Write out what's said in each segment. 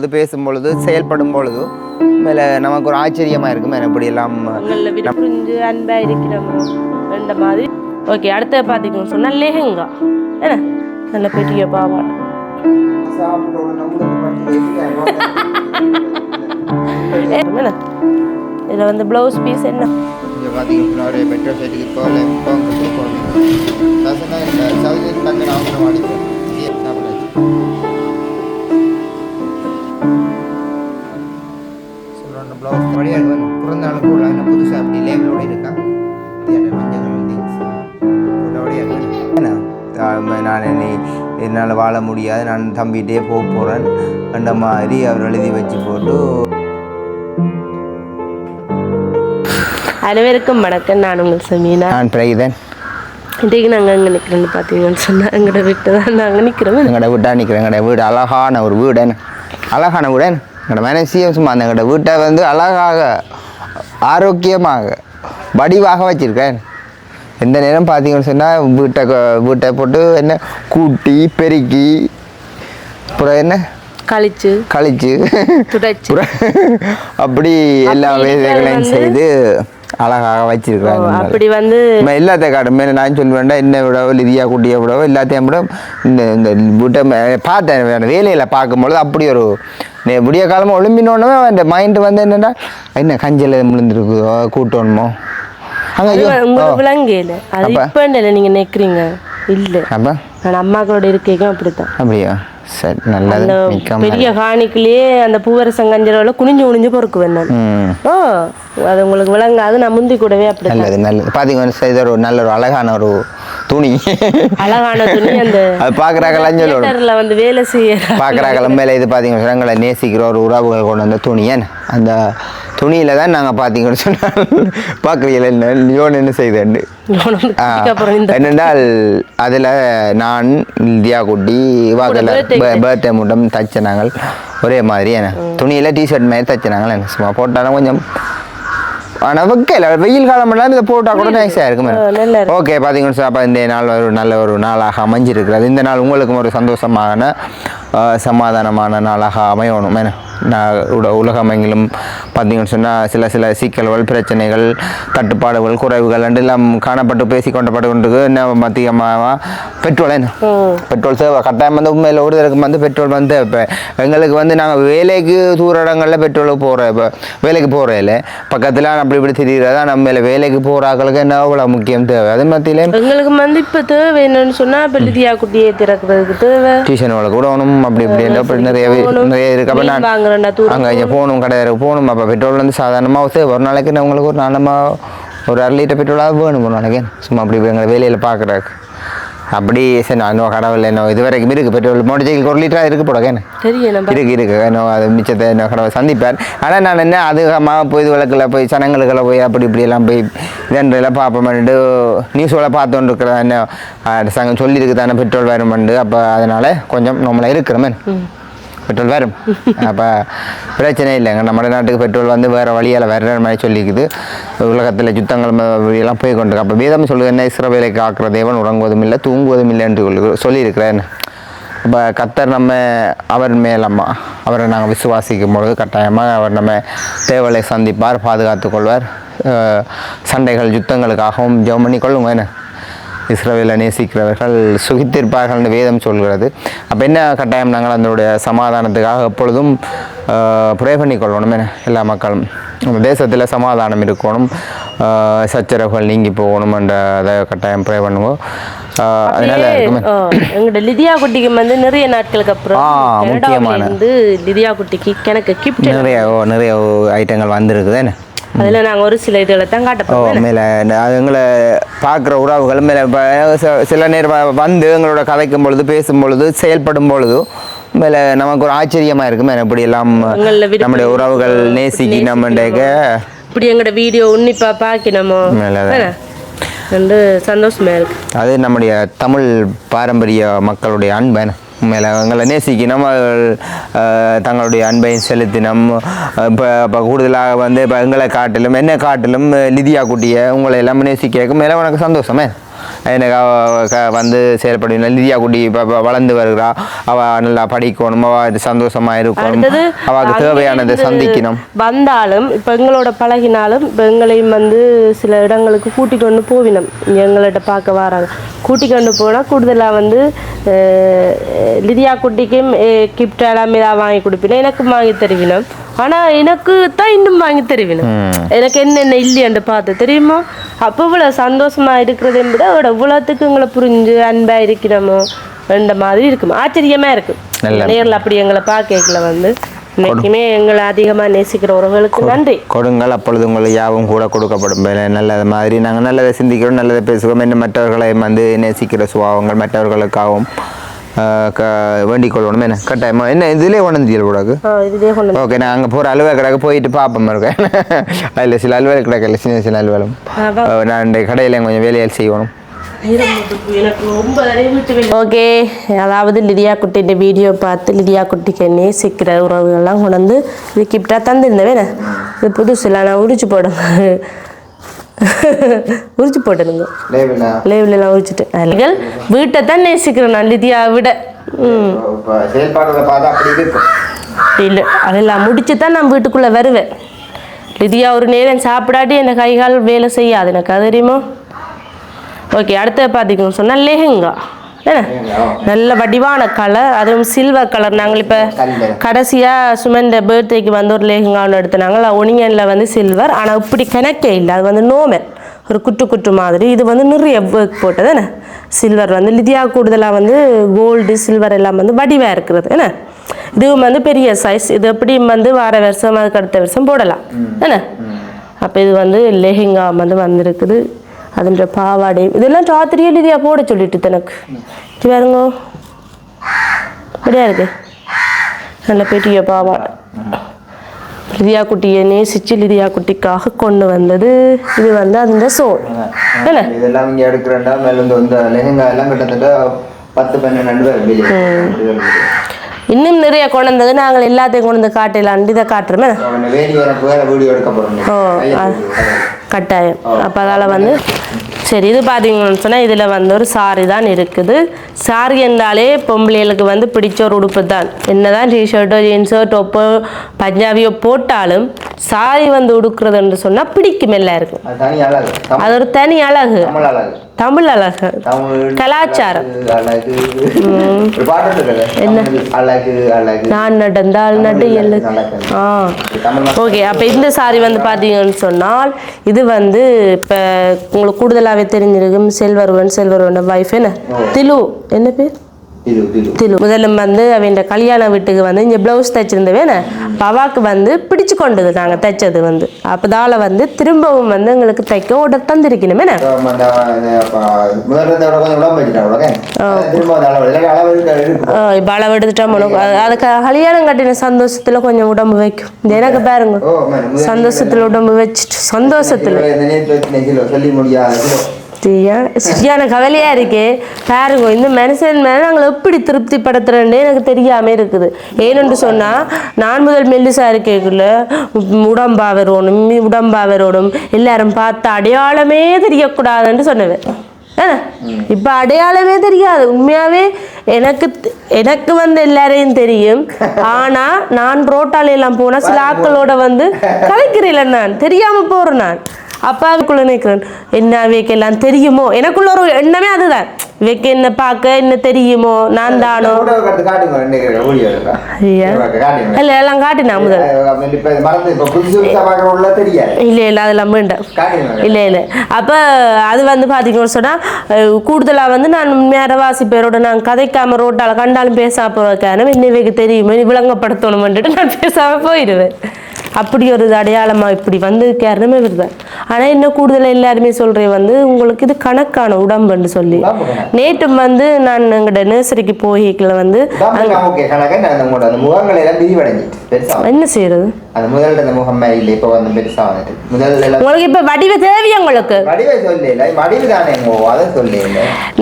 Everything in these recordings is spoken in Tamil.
அது பேசும்பொழுது செயல்படும் பொழுது மேலே நமக்கு ஒரு ஆச்சரியமாக இருக்கும் எப்படி எல்லாம் புரிஞ்சு அன்பாக இருக்கிறோமோ ரெண்ட மாதிரி. ஓகே, அடுத்த பார்த்தீங்கன்னு சொன்னால் லெஹங்கா என்ன நல்ல பெரிய பாவாடை. இதில் வந்து ப்ளவுஸ் பீஸ் என்ன இங்கே பார்த்தீங்கன்னா ஒரு பெட்ரோல் சைட்டுக்கு ப்ளவுஸ் வழியாக பிறந்தாலும் கூட என்ன புதுசாக அப்படி லேபிளோடு இருக்கா நான் என்னை என்னால் வாழ முடியாது, நான் தம்பிகிட்டே போக போகிறேன் அந்த மாதிரி அவர் எழுதி வச்சு போட்டு. அனைவருக்கும் வணக்கம். நான் உங்கள் சமீனா. நான் பிரகிதன். இன்றைக்கு நாங்கள் அங்கே நிற்கிறோன்னு பார்த்தீங்கன்னு சொன்னால் எங்களோட வீட்டு தான் நாங்கள் நிற்கிறோம். எங்களோட வீட்டாக நிற்கிறோம். எங்களோட வீடு அழகான ஒரு வீடு, அழகான வீடு. எங்களோட மனசியம் சும்மா அந்த எங்களோட வீட்டை வந்து அழகாக ஆரோக்கியமாக வடிவாக வச்சுருக்கேன். எந்த நேரம் பார்த்தீங்கன்னு சொன்னால் வீட்டை போட்டு என்ன கூட்டி பெருக்கி அப்புறம் என்ன கழிச்சு அப்படி எல்லா வேலைகளையும் செய்து அழகாக வச்சிருக்கிறாங்க. அப்படி வந்து எல்லாத்தையும் காட்டும் மேலே நான் சொல்ல வேண்டாம், என்ன விடவோ லிதியா குட்டியை விடவோ எல்லாத்தையும் விட இந்த வீட்டை பார்த்தேன் வேலையில் பார்க்கும்பொழுது அப்படி ஒரு விடிய காலமாக ஒழும்பினோடனே அந்த மைண்டு வந்து என்னென்னா என்ன கஞ்சல் முழுந்துருக்குதோ கூட்டணுமோ அங்கே விளங்கல. அது இப்போ நீங்கள் நிற்கிறீங்க இல்லை, அப்போ நான் அம்மாக்களோட இருக்கைக்கும் அப்படித்தான். அப்படியா? சரி, நல்லது. பெரிய காணிக்குள்ளேயே அந்த பூவரசங்கஞ்சல குனிஞ்சு பொறுக்குவேன் நான். ஓ, அது உங்களுக்கு விளங்காது. நான் முந்தி கூடவே அப்படி நல்லது பார்த்தீங்கன்னா ஒரு நல்ல ஒரு அழகான ஒரு துணி, அழகான துணி. அந்த அது பார்க்குறாங்கல்ல வந்து வேலை செய்ய பார்க்குறாங்க மேலே. இது பார்த்தீங்கன்னா எங்களை நேசிக்கிற ஒரு உறவுகள் கொண்டு வந்த துணி. அந்த துணியில் தான் நாங்கள் பார்த்தீங்கன்னு சொன்னால் பார்க்குறீங்கள யோன் என்ன செய்தேன்னு என்னென்றால் அதில் நான் தியா குட்டி வாக்கில் பர்த்டே மூட்டம் தைச்ச நாங்கள் ஒரே மாதிரி துணியில் டிஷர்ட் மாதிரி தைச்ச நாங்கள் எனக்கு சும்மா போட்டாலும் கொஞ்சம் ஆனால் வைக்கல வெயில் காலம் எல்லாம் இதை போட்டால் கூட நைஸாக இருக்குமே. ஓகே, பார்த்தீங்கன்னு சொன்னால் அப்போ இந்த நாள் ஒரு நல்ல ஒரு நாளாக அமைஞ்சிருக்கிறது. இந்த நாள் உங்களுக்கும் ஒரு சந்தோஷமான சமாதானமான நாளாக அமையணும். நான் உலகமெங்கிலும் பார்த்தீங்கன்னு சொன்னால் சில சிக்கல்கள் பிரச்சனைகள் தட்டுப்பாடுகள் குறைவுகள் எல்லாம் காணப்பட்டு பேசி கொண்டு என்ன மத்தியமாக பெட்ரோல் சேவை கட்டாயம் வந்து உண்மையில் ஒரு தடவை வந்து பெட்ரோல் வந்து இப்போ எங்களுக்கு வந்து நாங்கள் வேலைக்கு தூர இடங்களில் பெட்ரோலுக்கு போகிறோம். இப்போ வேலைக்கு போகிறதில்ல பக்கத்தில் இப்படி தெரியுறதா நம்ம மேலே வேலைக்கு போகிறாக்களுக்கு என்ன அவ்வளோ முக்கியம் தேவை. அதே மத்தியிலே எங்களுக்கு வந்து இப்போ தேவை என்னன்னு சொன்னால் இப்போ லிதியா குட்டியை திறக்கிறதுக்கு தேவை, டியூஷன் வேலை கூட வேணும். அப்படி நிறைய இருக்கு. அப்போ நான் அங்கே போகணும், கடையாருக்கு போகணும். அப்போ பெட்ரோல் வந்து சாதாரணமாக ஒரு நாளைக்கு நான் உங்களுக்கு ஒரு நாளமாக ஒரு 1/2 லிட்டர் பெட்ரோலாக வேணும் ஒரு நாளைக்கு. சும்மா அப்படி எங்களை வேலையில் பார்க்குறாக்கு அப்படி சரி. நான் இன்னும் கடவுள் என்ன இது வரைக்கும் இருக்குது பெட்ரோல் மோட்டர் சைக்கிள் 1 லிட்டராக இருக்குது போடக்கேன்னு இருக்கு இன்னும் அது மிச்சத்தை என்ன கடவுள் சந்திப்பார். ஆனால் நான் என்ன அதிகமாக போய் இது விளக்கில் போய் சனங்களுக்கெல்லாம் போய் அப்படி இப்படியெல்லாம் போய் இதெல்லாம் பார்ப்போம்ட்டு நியூஸோட பார்த்துட்டு இருக்கிற என்ன சங்கம் சொல்லியிருக்கு தானே பெட்ரோல் வேணுமெண்டு. அப்போ அதனால் கொஞ்சம் நம்மளை இருக்கிறோமே பெட்ரோல் வரும். அப்போ பிரச்சனை இல்லைங்க. நம்ம நாட்டுக்கு பெட்ரோல் வந்து வேறு வழியால் வேறு மாதிரி சொல்லிக்குது. உலகத்தில் யுத்தங்கள் எல்லாம் போய் கொண்டிருக்கு. அப்போ வேதம் சொல்லுது என்ன, இஸ்ரவேலை காக்கிற தேவன் உறங்குவதும் இல்லை தூங்குவதும் இல்லை என்று சொல்லியிருக்கிறேன். இப்போ கர்த்தர் நம்ம அவர் மேலம்மா அவரை நாங்கள் விசுவாசிக்கும் பொழுது கட்டாயமாக அவர் நம்ம தேவலை சந்திப்பார், பாதுகாத்து கொள்வார். சண்டைகள் யுத்தங்களுக்காகவும் ஜெபம் பண்ணி கொள்ளுங்க. என்ன இஸ்ரவேலை நேசிக்கிறவர்கள் சுகித்திருப்பார்கள்னு வேதம் சொல்கிறது. அப்போ என்ன கட்டாயம் நாங்கள் அதனுடைய சமாதானத்துக்காக எப்பொழுதும் ப்ரே பண்ணிக்கொள்ளணும். எல்லா மக்களும் நம்ம தேசத்தில் சமாதானம் இருக்கணும், சச்சரவுகள் நீங்கி போகணும் என்ற அதை கட்டாயம் ப்ரே பண்ணுவோம். அதனால எங்களோட லிதியா குட்டிக்கு வந்து நிறைய நாட்களுக்கு அப்புறம் முக்கியமான லிதியா குட்டிக்கு எனக்கு கிஃப்ட் நிறைய ஐட்டங்கள் வந்திருக்குது. அதில் நாங்கள் ஒரு சில இதில் தான் காட்டப்போம். மேலே எங்களை பார்க்குற உறவுகள் மேலே சில நேரம் வந்து எங்களோட கதைக்கும் பொழுது பேசும் பொழுது செயல்படும் பொழுது மேலே நமக்கு ஒரு ஆச்சரியமாக இருக்குமே எப்படி எல்லாம் நம்முடைய உறவுகள் நேசிக்கி நம்மண்டேக்க இப்படி எங்களோட வீடியோ உன்னிப்பாக பார்க்கணுமோ ரெண்டு சந்தோஷமாக இருக்குது. அது நம்முடைய தமிழ் பாரம்பரிய மக்களுடைய அன்பன் மேலே எங்களை நேசிக்கணும், தங்களுடைய அன்பை செலுத்தினோம். இப்போ கூடுதலாக வந்து இப்போ எங்களை காட்டிலும் என்ன காட்டிலும் லிதியா குட்டியை உங்களை எல்லாம் நேசிக்க மேலே உனக்கு சந்தோஷமே. எனக்கு வந்து செயல்படுவீங்க லிதியா குட்டி இப்போ வளர்ந்து வருகிறா அவள் நல்லா படிக்கணும் அவள் சந்தோஷமாக இருக்கணும் அவளுக்கு தேவையானதை சந்திக்கணும் வந்தாலும் இப்போ எங்களோட பழகினாலும் இப்போ எங்களையும் வந்து சில இடங்களுக்கு கூட்டி கொண்டு போவினோம் எங்கள்கிட்ட பார்க்க வராங்க கூட்டி கொண்டு போனால் கூடுதலாக வந்து லிதியா குட்டிக்கும் கிஃப்ட் எல்லாமே தான் வாங்கி கொடுப்பினேன் எனக்கும் வாங்கி தருவினோம் ஆனால் எனக்கு தான் இன்னும் வாங்கி தருவினோம் எனக்கு என்னென்ன இல்லையாண்டு பார்த்து தெரியுமா அப்போ இவ்வளோ சந்தோஷமாக இருக்கிறதை விட அவட இவ்வளோத்துக்கு எங்களை புரிஞ்சு அன்பாக இருக்கிறோமோ இந்த மாதிரி இருக்கும் ஆச்சரியமாக இருக்கும் நேரில் அப்படி எங்களை பார்க்கல வந்து இன்னைக்குமே எங்களை அதிகமாக நேசிக்கிற உறவுகளுக்கு நன்றி கொடுங்கள் அப்பொழுது உங்களுக்கு யாவும் கூட கொடுக்கப்படும் நல்லது மாதிரி நாங்கள் நல்லதை சிந்திக்கிறோம் நல்லதை பேசுகிறோம் இன்னும் மற்றவர்களை வந்து நேசிக்கிற சுபாவங்கள் மற்றவர்களுக்காகவும் வேண்டிக் கொள்ளணும் என்ன கட்டாயமா என்ன இதுலேயே கொண்டு கூடாது ஓகே நான் அங்கே போகிற அலுவலக கடைக்கு போயிட்டு பார்ப்போம் இருக்கேன் அதில் சில அலுவலக கடைக்கில் சின்ன சின்ன அலுவலம் நான் இந்த கடையில் கொஞ்சம் வேலையால் செய்யணும் ஓகே அதாவது லிதியா குட்டின்ற வீடியோ பார்த்து லிதியா குட்டிக்கு நேசிக்கிற உறவுகள்லாம் கொண்டு வந்து இது கிஃப்டாக தந்துருந்தேன் வேணா இது புதுசுல நான் உரிச்சு போடுங்க உரிச்சு போட்டுருங்க லேவிலாம் உரிச்சுட்டு வீட்டை தான் நேசிக்கிறேன் நான் லிதியா விட இல்லை அதெல்லாம் முடிச்சு தான் நான் வீட்டுக்குள்ளே வருவேன் லிதியா ஒரு நேரம் சாப்பிடாட்டி என் கைகால் வேலை செய்யாது எனக்கு அது தெரியுமோ ஓகே அடுத்த பார்த்தீங்கன்னு சொன்னால் லெஹெங்கா ஏன்னா நல்ல வடிவான கலர் அதுவும் சில்வர் கலர் நாங்கள் இப்போ கடைசியாக சுமன் பர்த்டேக்கு வந்து ஒரு லெஹெங்கான்னு எடுத்துனாங்க ஒனியனில் வந்து சில்வர் ஆனால் இப்படி கணக்கே இல்லை அது வந்து நோமல் ஒரு குட்டு குட்டு மாதிரி இது வந்து நிறைய ஒர்க் போட்டது என்ன சில்வர் வந்து லிதியா கூடுதலாக வந்து கோல்டு சில்வர் எல்லாம் வந்து வடிவாக இருக்கிறது என்ன இதுவும் வந்து பெரிய சைஸ் இது எப்படியும் வந்து வார வருஷம் அதுக்கு அடுத்த வருஷம் போடலாம் என்ன அப்போ இது வந்து லெஹெங்கா வந்து வந்திருக்குது அதுன்ற பாவாடை இதெல்லாம் ராத்திரியே லிதியா போட சொல்லிட்டு எனக்கு பாருங்க அப்படியா இருக்கு நல்ல பெரிய பாவாடை லிதியா குட்டியை நேசிச்சு லிதியா குட்டிக்காக கொண்டு வந்தது இது வந்து அந்த சோல் என்ன இதெல்லாம் இங்கே எடுக்கிறேன்டா மேலேருந்து வந்து லெஹங்கா எல்லாம் கிட்டத்தட்ட 10-12 இன்னும் நிறைய கொண்டு வந்தது நாங்கள் எல்லாத்தையும் கொண்டு வந்து காட்டலான்னு இதை காட்டுறோமே கட்டாயம் அப்போ அதால் வந்து சரி இது பார்த்தீங்கன்னு சொன்னால் இதில் வந்து ஒரு சாரி தான் இருக்குது சாரி என்றாலே பொம்பளைகளுக்கு வந்து பிடிச்ச ஒரு உடுப்பு தான் என்ன தான் டிஷர்ட்டோ ஜீன்ஸோ டொப்போ பஞ்சாபியோ போட்டாலும் சாரி வந்து உடுக்கிறதுன்னு சொன்னால் பிடிக்கும் எல்லாருக்கும் அது ஒரு தனி அழகு தமிழ் அழகு கலாச்சாரம் என்ன நான் நடந்தால் நடு எல்லு ஓகே அப்போ இந்த சாரி வந்து பார்த்தீங்கன்னு சொன்னால் இது வந்து இப்போ உங்களுக்கு கூடுதலாகவே தெரிஞ்சிருக்கும் செல்வருவன் வைஃப் என்ன திலு என்ன பேர் திலு முதல்ல வந்து அவன் கல்யாண வீட்டுக்கு வந்து இங்கே ப்ளவுஸ் தைச்சிருந்தவேன பவாக்கு வந்து பிடிச்சு கொண்டது நாங்கள் தைச்சது வந்து அப்போதால வந்து திரும்பவும் வந்து எங்களுக்கு தைக்க ஆர்டர் தந்திருக்கணுமே இப்போ அளவு எடுத்துட்டோம் அதுக்கு கல்யாணம் கட்டின சந்தோஷத்துல கொஞ்சம் உடம்பு வைக்கும் எனக்கு பாருங்க சந்தோஷத்துல உடம்பு வச்சுட்டு சந்தோஷத்துல சரியான கவலையா இருக்கே பாருங்க இந்த மனுஷன் மேலே நாங்கள் எப்படி திருப்தி படுத்துறேன்னு எனக்கு தெரியாம இருக்குது ஏன்னு சொன்னா நான் முதல் மெல்லிசா இருக்கேக்குள்ள உடம்பா வரணும் எல்லாரும் பார்த்து அடையாளமே தெரியக்கூடாதுன்னு சொன்னவன் இப்ப அடையாளமே தெரியாது உண்மையாவே எனக்கு வந்து எல்லாரையும் தெரியும் ஆனா நான் ரோட்டால எல்லாம் போனா சில ஆக்களோட வந்து கலைக்கிறேன் நான் தெரியாம போறேன் நான் அப்பாவுக்குள்ள நினைக்கிறேன் என்ன வைக்கலாம் தெரியுமோ எனக்குள்ள ஒரு எண்ணமே அதுதான் வைக்க என்ன பார்க்க என்ன தெரியுமோ நான் தானோ இல்ல எல்லாம் காட்டினா முதல் இல்ல அதெல்லாம் வேண்டாம் இல்ல அப்ப அது வந்து பாத்தீங்கன்னு சொன்னா கூடுதலா வந்து நான் மேரவாசி பேரோட நான் கதைக்காம ரோட்டால கண்டாலும் பேசாம போறதுக்கான இன்னைக்கு தெரியுமோ விளங்கப்படுத்தணும் நான் பேசாம போயிடுவேன் அப்படி ஒரு அடையாளமா இப்படி வந்து காரணமே வருதான் ஆனா இன்னும் கூடுதலாக எல்லாருமே சொல்றேன் வந்து உங்களுக்கு இது கணக்கான உடம்புன்னு சொல்லி நேற்று வந்து நான் எங்கட நர்சரிக்கு போய்க்கல வந்து என்ன செய்யறது உங்களுக்கு இப்ப வடிவ தேவையா உங்களுக்கு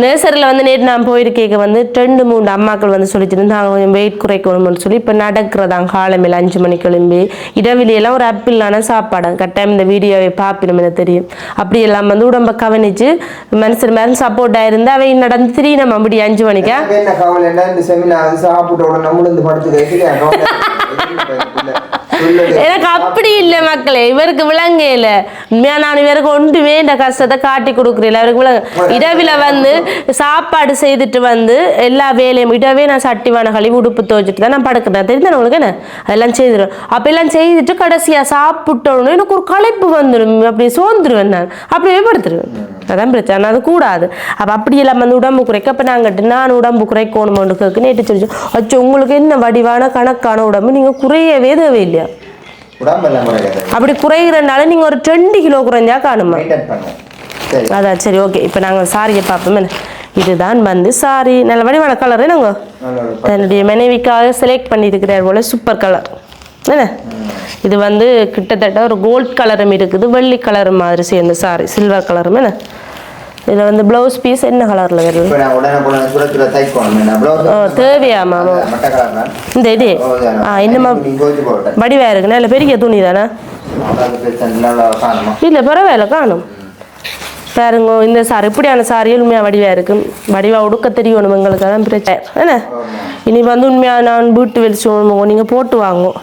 நர்சரியில வந்து நேற்று நான் போயிருக்கேன் வந்து 2-3 அம்மாக்கள் வந்து சொல்லிட்டு நாங்கள் கொஞ்சம் வெயிட் குறைக்கணும்னு சொல்லி இப்ப நடக்கிறதாங்க காலமையில 5 மணிக்கு கிளம்பி இரவிலையெல்லாம் ஒரு அப்பிளான சாப்பாடு கட்டாயம் இந்த வீடியோவை பார்ப்பேன் குடிக்கணும் எனக்கு தெரியும். அப்படி எல்லாம் வந்து உடம்ப கவனிச்சு மனுஷன் மாதிரி சப்போர்ட்டாக இருந்தால் அவை நடந்து 3 நம்ம அப்படி 5 மணிக்கா என்ன கவலை இந்த செமினார் சாப்பிட்டோட நம்மளும் படுத்து எனக்கு அப்படி இல்லை மக்களே, இவருக்கு விளங்கையில உண்மையா நான் இவருக்கு ஒன்றுமே இந்த கஷ்டத்தை காட்டி கொடுக்குறேன். இவருக்கு விளங்க இடவில வந்து சாப்பாடு செய்துட்டு வந்து எல்லா வேலையும் இடவே நான் சட்டிவான கழிவு உடுப்பு துவச்சிட்டு தான் நான் படுக்கிறேன். தெரியுது உங்களுக்கு என்ன அதெல்லாம் செய்திடும். அப்போ எல்லாம் செய்துட்டு கடைசியா சாப்பிட்டோன்னு எனக்கு ஒரு களைப்பு வந்துடும், அப்படி சோர்ந்துருவேன், நான் அப்படியே படுத்துருவேன். அதான் பிரச்சனை, அது கூடாது. அப்போ அப்படியெல்லாம் வந்து உடம்பு குறைக்க அப்போ நான் உடம்பு குறைக்கணுமோன்னு கேட்கு நேற்று சொல்லி அச்சோ உங்களுக்கு என்ன வடிவான கணக்கான உடம்பு நீங்கள் குறையவே தேவையில்லையா, அப்படி குறைகிறனால நீங்கள் ஒரு 20 கிலோ குறைஞ்சா காணுமா. அதான் சரி ஓகே. இப்போ நாங்கள் சாரியை பார்ப்போம். இதுதான் வந்து சாரி நல்ல வடிவான கலரு நாங்கள் தன்னுடைய மனைவிக்காக செலக்ட் பண்ணியிருக்கிறார் போல சூப்பர் கலர் என்ன. இது வந்து கிட்டத்தட்ட ஒரு கோல்ட் கலரும் இருக்குது, வெள்ளி கலர் மாதிரி சேர்ந்த சாரி சில்வர் கலரும் என்ன. இதில் வந்து ப்ளவுஸ் பீஸ் என்ன கலரில் வருது தேவையாமா இந்த இது என்னமா வடிவாக இருக்குண்ணா இல்லை பெரிய துணி தானே இல்லை பரவாயில்ல காணும் பாருங்க. இந்த சாரி இப்படியான சாரி உண்மையாக வடிவாக இருக்கும், வடிவாக உடுக்க தெரியணும் எங்களுக்கு, அதான் பிரச்சனை என்ன. இனி வந்து உண்மையாக நான் வீட்டு வெளிச்சு நீங்கள் போட்டு வாங்கும்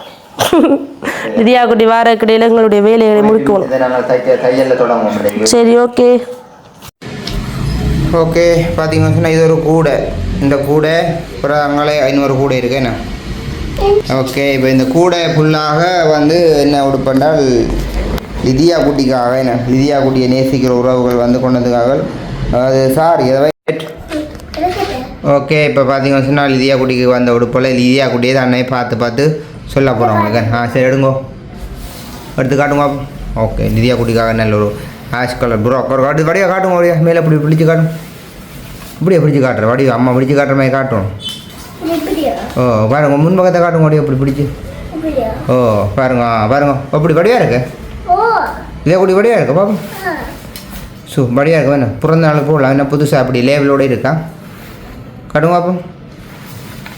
திதியா குட்டி வார கடையில் எங்களுடைய வேலைகளை முடிக்கணும். சரி ஓகே ஓகே. பார்த்தீங்கன்னா இது ஒரு கூடை, இந்த கூடை அப்புறம் அங்கே 500 கூடை இருக்கு என்ன. ஓகே இப்போ இந்த கூடை ஃபுல்லாக வந்து என்ன உடுப்பென்றால் லிதியா குட்டிக்காக என்ன லிதியா குட்டியை நேசிக்கிற உறவுகள் வந்து கொண்டதுக்காக அது சாரி அதை. ஓகே இப்போ பார்த்தீங்கன்னு சொன்னால் லிதியா குட்டிக்கு வந்த உடுப்பில் லிதியா குட்டியை தான் அன்னையை பார்த்து சொல்ல போகிறோம் உங்களுக்கு. சரி எடுங்கோ எடுத்து காட்டுங்க. ஓகே லிதியா குட்டிக்காக நல்ல ஒரு ஆஷ் கலர் ப்ரோ காட்டு வடியாக காட்டுங்க, வடியா மேலே இப்படி பிடிச்சி காட்டும், இப்படியே பிடிச்சி காட்டுற வடி அம்மா பிடிச்சி காட்டுற மாதிரி காட்டும். ஓ பாருங்க முன்பக்கத்தை காட்டுங்க வடியா இப்படி பிடிச்சி. ஓ பாருங்க பாருங்க அப்படி வடியாக இருக்கு, இதே குடி வடியாக இருக்கு பாப்பா. படியாக இருக்கு வேணும் பிறந்த நாள் போடலாம் என்ன புதுசாக அப்படி லேபிளோடு இருக்கா காட்டுங்க பாப்பா.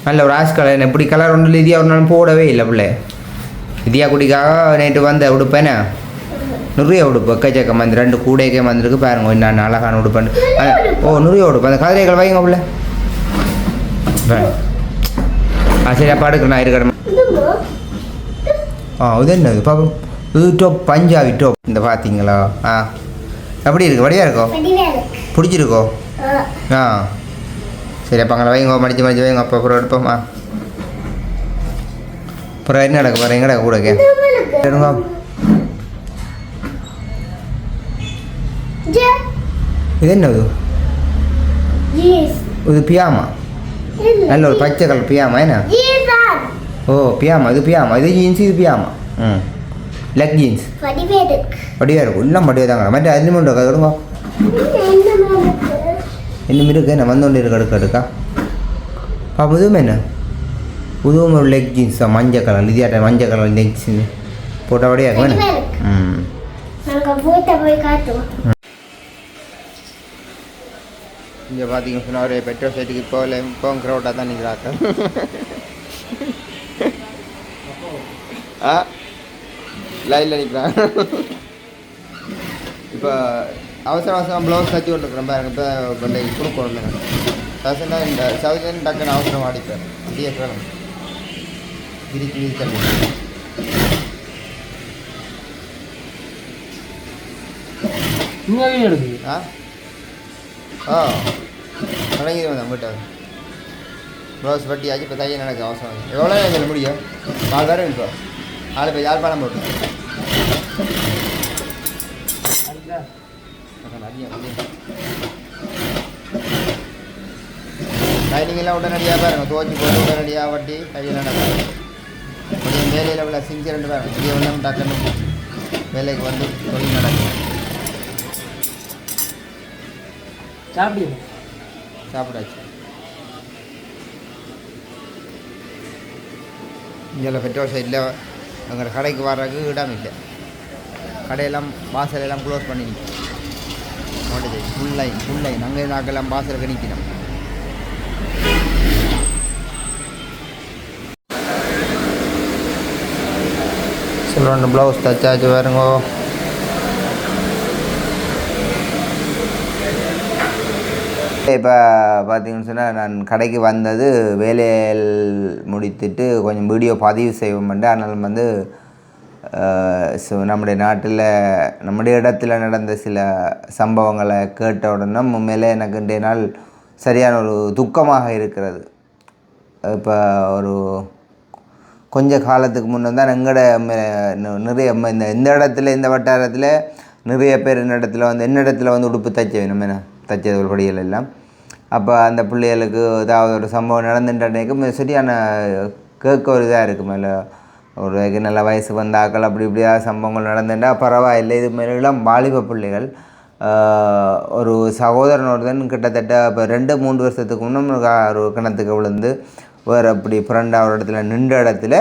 நல்ல ஒரு ஆஷ் கலர் எப்படி கலர் ஒன்றும் லிதியா ஒரு நாள் போடவே இல்லை பிள்ளை. லிதியா குடிக்காக நைட்டு வந்த உடுப்பேனே நிறைய உடுப்பு எக்கச்சக்கம் வந்து 2 கூடைக்கே வந்துருக்கு பாருங்க என்னென்ன அழகான உடுப்பேன். ஓ நிறைய உடுப்பு அந்த கதிரைகள் வைங்க பிள்ளை. சரி அப்போ அடுக்கிறேன் நான் இருக்கிறேன். இது என்னது பாப்போம், இது டோப் பஞ்சாபி டோப் இந்த பார்த்தீங்களா. எப்படி இருக்கு வடியாக இருக்கோ பிடிச்சிருக்கோ. சரி அப்போ அங்கே வைங்க மடித்து வைங்க அப்போ அப்புறம் எடுப்போம். அப்புறம் என்ன நடக்க பாரு எங்கடா கூட எடுங்க. இது என்னது இது பியாமா நல்ல ஒரு பச்சை கலர் பியாமா என்ன. ஓ பியாமா இது பியாமா இது ஜீன்ஸ் இது பியாமா லெக் ஜீன்ஸ் வடிவாக இருக்கும் எல்லாம் வடிவாக தாங்க மற்ற இன்னும் எடுங்க இன்னும் இருக்கு என்ன வந்தோண்டு இருக்கு எடுக்கா பாப்பா. இதுவும் என்ன புதுவும் ஒரு லெக் ஜீன்ஸ் தான் மஞ்சள் கலர் இதியாட்ட மஞ்சள் கலர் லெக் ஜீன்ஸ் போட்டால் வடியாக இருக்கும் என்ன. இங்கே பார்த்தீங்கன்னு சொன்னால் ஒரு பெட்ரோல் சைட்டுக்கு இப்போ க்ரௌட்டாக தான் நிற்கிறாங்க. லைனில் நிற்கிறாங்க. இப்போ அவசரம் ப்ளவுஸ் தச்சு கொண்டுருக்குறேன் பாருங்க. இப்போ இந்த கொடுக்கணும் சவுசன்னா இந்த சவுசன் டக்குன்னு அவசரம் ஆடிப்பேன் அப்படியே கிளம்பு விரிச்சு தள்ளி. தொடங்கிடுவேன் நம்மகிட்ட ப்ளவுஸ் பட்டியாச்சு. இப்போ தைய நடக்கு அவசரம் எவ்வளோ சொல்ல முடியும் 4 பேரும் இப்போ 4 பேர் யாழ்ப்பாணம் போட்டு லைனிங்கெல்லாம் உடனடியாக பாருங்க துவச்சி போட்டு உடனடியாக வட்டி கையில் நடக்கும். கொஞ்சம் வேலையில் உள்ள சிஞ்சு 2 பேரும் இங்கே ஒன்றும் டக்குன்னு வேலைக்கு வந்து தொழில் நடக்கும். சாப்பிடாச்சு. இங்கே பெட்ரோல் சைடில் எங்கள் கடைக்கு வர்றதுக்கு இடம் இல்லை, கடையெல்லாம் வாசலெல்லாம் க்ளோஸ் பண்ணி நிற்கும். ஃபுல் லைன் அங்கே நாக்கெல்லாம் வாசலுக்கு நிற்கணும். சொல்லுவாங்க ப்ளவுஸ் தச்சாச்சு பாருங்க. இப்போ பார்த்தீங்கன்னு சொன்னால் நான் கடைக்கு வந்தது வேலையில் முடித்துட்டு கொஞ்சம் வீடியோ பதிவு செய்வோம்ண்டு. ஆனாலும் வந்து நம்முடைய நாட்டில் நம்முடைய இடத்துல நடந்த சில சம்பவங்களை கேட்ட உடனே உண்மையிலே எனக்கு இன்றைய நாள் சரியான ஒரு துக்கமாக இருக்கிறது. இப்போ ஒரு கொஞ்ச காலத்துக்கு முன்னே தான் எங்களோட நிறைய இந்த இடத்துல இந்த வட்டாரத்தில் நிறைய பேர் என்னிடத்துல வந்து உடுப்பு தைச்ச வேணும் என்ன தைச்சது ஒரு படிகள் எல்லாம். அப்போ அந்த பிள்ளைகளுக்கு ஏதாவது ஒரு சம்பவம் நடந்துட்டானேக்கும் சரியான கேட்க ஒரு இதாக இருக்குது. மேலே ஒரு நல்ல வயசு வந்தாக்கள் அப்படி இப்படியாக சம்பவங்கள் நடந்துட்டா பரவாயில்லை. இது மேலே இளம் வாலிப பிள்ளைகள். ஒரு சகோதரன் ஒருத்தன் கிட்டத்தட்ட இப்போ 2-3 வருஷத்துக்கு முன்னும் ஒரு கிணத்துக்கு விழுந்து வேறு அப்படி ஃப்ரெண்டாக ஒரு இடத்துல நின்ற இடத்துல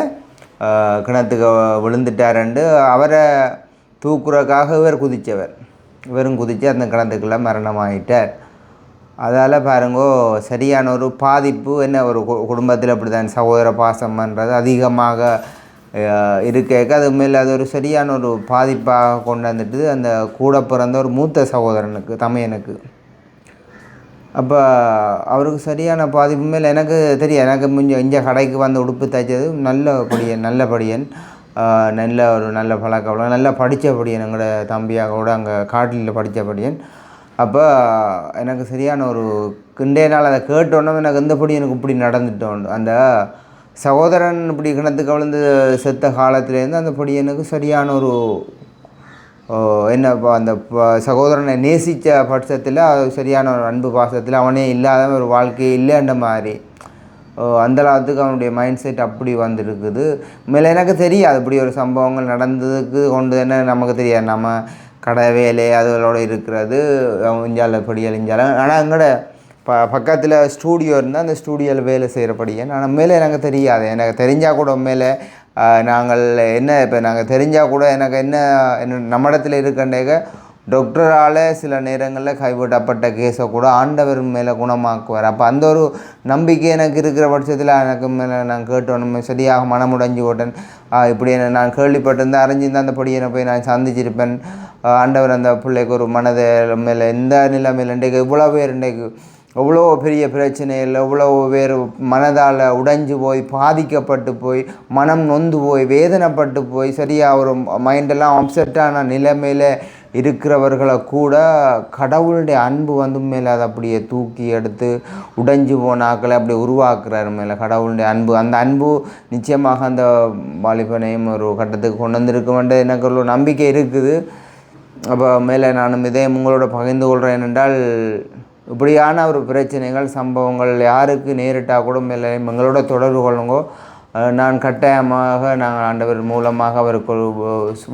கிணத்துக்கு விழுந்துட்டாருண்டு. அவரை தூக்குறதுக்காக இவரும் குதித்து அந்த கிணத்துக்குள்ளே மரணமாகிட்டார். அதால் பாருங்கோ சரியான ஒரு பாதிப்பு என்ன ஒரு குடும்பத்தில் அப்படி தான் சகோதர பாசம்ன்றது அதிகமாக இருக்க அது மேலே அது ஒரு சரியான ஒரு பாதிப்பாக கொண்டு வந்துட்டு அந்த கூட பிறந்த ஒரு மூத்த சகோதரனுக்கு தமையனுக்கு. அப்போ அவருக்கு சரியான பாதிப்பு மேலே எனக்கு தெரியும். எனக்கு இங்கே கடைக்கு வந்து உடுப்பு தைச்சது நல்லபடியன் நல்ல ஒரு நல்ல பழக்கம் நல்லா படித்தபடியன் எங்களோட தம்பியாக கூட அங்கே காட்டில் படித்தபடியன். அப்போ எனக்கு சரியான ஒரு கிண்டே நாள் அதை கேட்டோன்னே எனக்கு இந்தபடி எனக்கு இப்படி நடந்துட்டோம். அந்த சகோதரன் இப்படி கிணத்துக்கு விழுந்து செத்த காலத்துலேருந்து அந்த படியனுக்கு சரியான ஒரு என்ன அந்த சகோதரனை நேசித்த பட்சத்தில் சரியான ஒரு அன்பு பாசத்தில் அவனே இல்லாத ஒரு வாழ்க்கையே இல்லைன்ற மாதிரி அந்த அளவுக்கு அவனுடைய மைண்ட் செட் அப்படி வந்துருக்குது. மேலே எனக்கு தெரியாது இப்படி ஒரு சம்பவங்கள் நடந்ததுக்கு கொண்டு என்ன நமக்கு தெரியாது. நம்ம கடை வேலை அதோட இருக்கிறது இஞ்சால படியல் இஞ்சால. ஆனால் எங்களோட பக்கத்தில் ஸ்டூடியோ இருந்தால் அந்த ஸ்டூடியோவில் வேலை செய்கிறபடியே ஆனால் மேலே எனக்கு தெரியாது. எனக்கு தெரிஞ்சால் கூட மேலே நாங்கள் என்ன இப்போ நாங்கள் தெரிஞ்சால் கூட எனக்கு என்ன நம்மிடத்தில் இருக்கண்டேக டாக்டரால் சில நேரங்களில் கைவிடப்பட்ட கேஸை கூட ஆண்டவர் மேலே குணமாக்குவார். அப்போ அந்த ஒரு நம்பிக்கை எனக்கு இருக்கிற பட்சத்தில் எனக்கு மேலே நான் கேட்டோன்னு சரியாக மனமுடைஞ்சு ஓட்டேன். இப்படி நான் கேள்விப்பட்டிருந்தேன் அறிஞ்சிருந்தேன் அந்த படியை போய் நான் சந்திச்சிருப்பேன். ஆண்டவர் அந்த பிள்ளைக்கு ஒரு மனதை மேலே எந்த நிலைமையில் இன்றைக்கு இவ்வளோ பேர் இன்றைக்கு எவ்வளோ பெரிய பிரச்சனைகள் எவ்வளோ பேர் மனதால் உடைஞ்சு போய் பாதிக்கப்பட்டு போய் மனம் நொந்து போய் வேதனைப்பட்டு போய் சரியாக ஒரு மைண்டெல்லாம் அப்செட்டான நிலைமையில் இருக்கிறவர்களை கூட கடவுளுடைய அன்பு வந்து மேலே அதை அப்படியே தூக்கி எடுத்து உடைஞ்சு போனாக்களை அப்படி உருவாக்குறாரு மேலே கடவுளுடைய அன்பு. அந்த அன்பு நிச்சயமாக அந்த வாலிபனையும் ஒரு கட்டத்துக்கு கொண்டு வந்திருக்குமென்று எனக்கு ஒரு நம்பிக்கை இருக்குது. அப்போ மேலே நானும் இதே உங்களோட பகிர்ந்து கொள்கிறேன். என்றால் இப்படியான ஒரு பிரச்சனைகள் சம்பவங்கள் யாருக்கு நேரிட்டால் கூட மேலே எங்களோட தொடர்பு கொள்ளுங்கோ. நான் கட்டாயமாக நாங்கள் ஆண்டவர் மூலமாக அவருக்கு ஒரு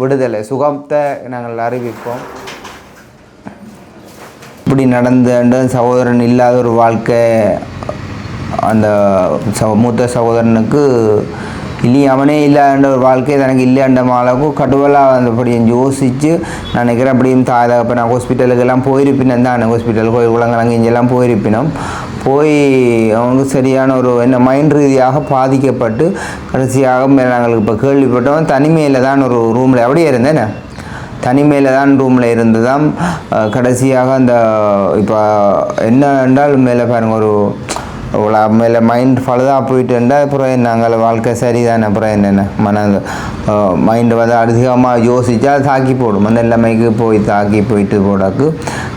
விடுதலை சுகத்தை நாங்கள் அறிவிப்போம். இப்படி நடந்த சகோதரன் இல்லாத ஒரு வாழ்க்கை அந்த மூத்த சகோதரனுக்கு இனி அவனே இல்லைன்ற ஒரு வாழ்க்கை எனக்கு இல்லைன்ற அளவுக்கு கடுவலாக அந்தபடி யோசித்து நான் நினைக்கிறேன். அப்படியும் இப்போ நான் ஹாஸ்பிட்டலுக்கெல்லாம் போயிருப்பினேன் தான் ஹாஸ்பிட்டல் கோயில் குளங்கலங்க இங்கெல்லாம் போயிருப்பினோம். போய் அவனுக்கு சரியான ஒரு என்ன மைண்ட் ரீதியாக பாதிக்கப்பட்டு கடைசியாக நாங்களுக்கு இப்போ கேள்விப்பட்டவன் தனிமையில் தான் ஒரு ரூமில் அப்படியே இருந்தேன். தனிமையில் தான் ரூமில் இருந்து தான் கடைசியாக அந்த இப்போ என்ன என்றால் மேலே பாருங்கள் ஒரு இவ்வளோ மேலே மைண்ட் பழுதாக போயிட்டு இருந்தால் அப்புறம் நாங்கள் வாழ்க்கை சரிதானே அப்புறம் என்னென்ன மைண்டு வந்து அதிகமாக யோசித்தா தாக்கி போடும். அந்த நிலைமைக்கு போயிட்டு போடாக்கு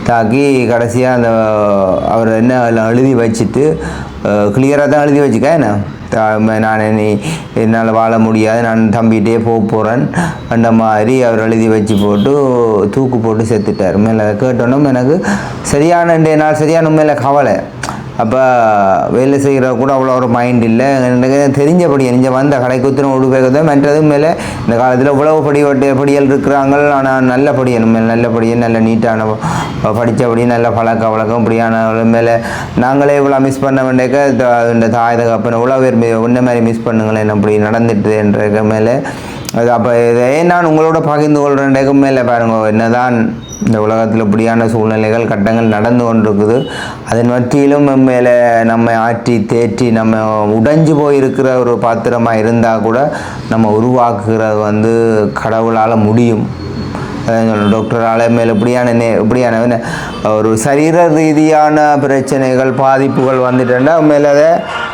தாக்கி கடைசியாக அந்த அவர் என்ன எழுதி வச்சுட்டு கிளியராக தான் எழுதி வச்சுக்க என்ன நான் என்னால் வாழ முடியாது நான் தம்பிகிட்டே போகிறேன் அந்த மாதிரி அவர் எழுதி வச்சு போட்டு தூக்கு போட்டு செத்துட்டார். மேலே கேட்டோன்னும் எனக்கு சரியான நாள் சரியான மேலே கவலை. அப்போ வேலை செய்கிற கூட அவ்வளோ ஒரு மைண்ட் இல்லை. எனக்கு தெரிஞ்சபடி இங்கே வந்த கடைக்கு உத்திரம் உடுப்பேக்கதோ மற்றதும் மேலே இந்த காலத்தில் இவ்வளவு படியல் இருக்கிறாங்க. ஆனால் நல்ல படியன் மேலே நல்ல படியன் நல்ல நீட்டான படித்தபடி நல்ல வழக்கம் இப்படியான மேலே நாங்களே இவ்வளோ மிஸ் பண்ண வேண்டியக்க இந்த தாய் தகப்பனை இவ்வளோ பேர் உன்ன மாதிரி மிஸ் பண்ணுங்களேன் அப்படி நடந்துட்டு என்ற மேலே அது. அப்போ இதே நான் உங்களோட பகிர்ந்து கொள்கிறேன் மேலே பாருங்க என்னதான் இந்த உலகத்தில் இப்படியான சூழ்நிலைகள் கட்டங்கள் நடந்து கொண்டிருக்குது. அதன் மத்தியிலும் மேலே நம்ம ஆற்றி தேற்றி நம்ம உடைஞ்சு போயிருக்கிற ஒரு பாத்திரமாக இருந்தால் கூட நம்ம உருவாக்குகிறது வந்து கடவுளால் முடியும். அதான் டாக்டரால் மேலே இப்படியான ஒரு சரீர ரீதியான பிரச்சனைகள் பாதிப்புகள் வந்துட்டேன்னா மேலே அதை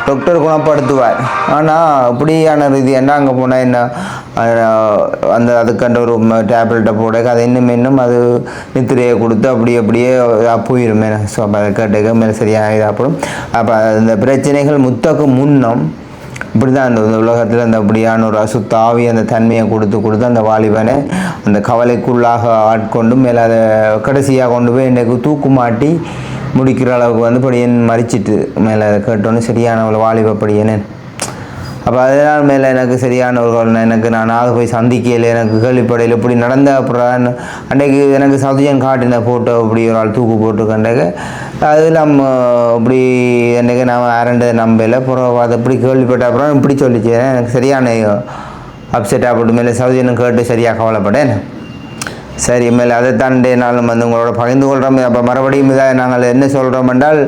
டாக்டர் குணப்படுத்துவார். ஆனால் இப்படியான ரீதியாண்டா அங்கே போனால் என்ன அதுக்கண்ட ஒரு டேப்லெட்டை போட அது இன்னும் அது நித்திரையை கொடுத்து அப்படியே போயிடும் மேலே. ஸோ அப்போ அதை கேட்டுக்க மேலே சரியாக இதாகப்படும். அப்போ அந்த பிரச்சனைகள் முத்தக்கு முன்னம் இப்படி தான் அந்த உலகத்தில் அந்த அப்படியான ஒரு அசுத்தாவி அந்த தன்மையை கொடுத்து அந்த வாலிபனை அந்த கவலைக்குள்ளாக ஆட்கொண்டு மேலே அதை கடைசியாக கொண்டு போய் இன்றைக்கு தூக்கு மாட்டி முடிக்கிற அளவுக்கு வந்து படியன் மறிச்சிட்டு மேலே அதை கேட்டோன்னு சரியான ஒரு வாலிப படியனே. அப்போ அதனால் மேலே எனக்கு சரியான ஒரு நான் போய் சந்திக்கையில் எனக்கு கேள்விப்படையில் இப்படி நடந்த அப்புறம் அன்றைக்கு எனக்கு சௌஜன் காட்டின ஃபோட்டோ இப்படி ஒரு ஆள் தூக்கு போட்டுக்கண்டக அது நம்ம இப்படி அன்றைக்கு நான் அரண்டு நம்பல அப்புறம் அதை இப்படி கேள்விப்பட்ட அப்புறம் இப்படி சொல்லிச்சேன். எனக்கு சரியான அப்செட்டாக போட்டு மேலே சௌஜனும் கேட்டு சரியாக கவலைப்பட்டேன். சரி மேலே அதை தாண்டி நாளும் வந்து உங்களோட பகிர்ந்து கொள்கிறோம். அப்போ மறுபடியும் இதாக நாங்கள் என்ன சொல்கிறோம் என்றால்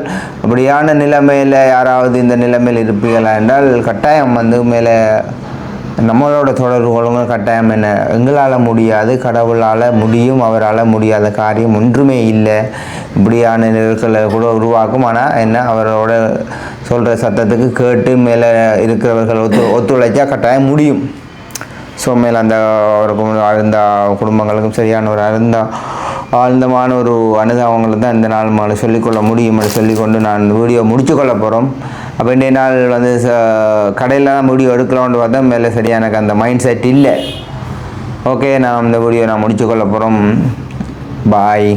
அப்படியான நிலைமையில் யாராவது இந்த நிலைமையில் இருப்பீங்களா என்றால் கட்டாயம் வந்து மேலே நம்மளோட தொடர்பு கொள்ளுங்க. கட்டாயம் என்ன எங்களால் முடியாது, கடவுளால் முடியும், அவரால் முடியாத காரியம் ஒன்றுமே இல்லை. இப்படியான நிகழ்களை கூட உருவாக்கும். ஆனால் என்ன அவரோட சொல்கிற சத்தத்துக்கு கேட்டு மேலே இருக்கிறவர்கள் ஒத்துழைச்சா கட்டாயம் முடியும். ஸோ மேலே அந்த அவருக்கும் ஆழ்ந்த குடும்பங்களுக்கும் சரியான ஒரு ஆழ்ந்தமான ஒரு அனுதாபங்களை தான் இந்த நாள் சொல்லிக்கொள்ள முடியும் சொல்லிக்கொண்டு நான் வீடியோ முடிச்சுக்கொள்ள போகிறோம். அப்போ இன்றைய நாள் வந்து கடையில் தான் வீடியோ எடுக்கலாம்னு பார்த்தா மேலே சரியாக எனக்கு அந்த மைண்ட் செட் இல்லை. ஓகே, நான் இந்த வீடியோ நான் முடிச்சுக்கொள்ள போகிறோம். பாய்.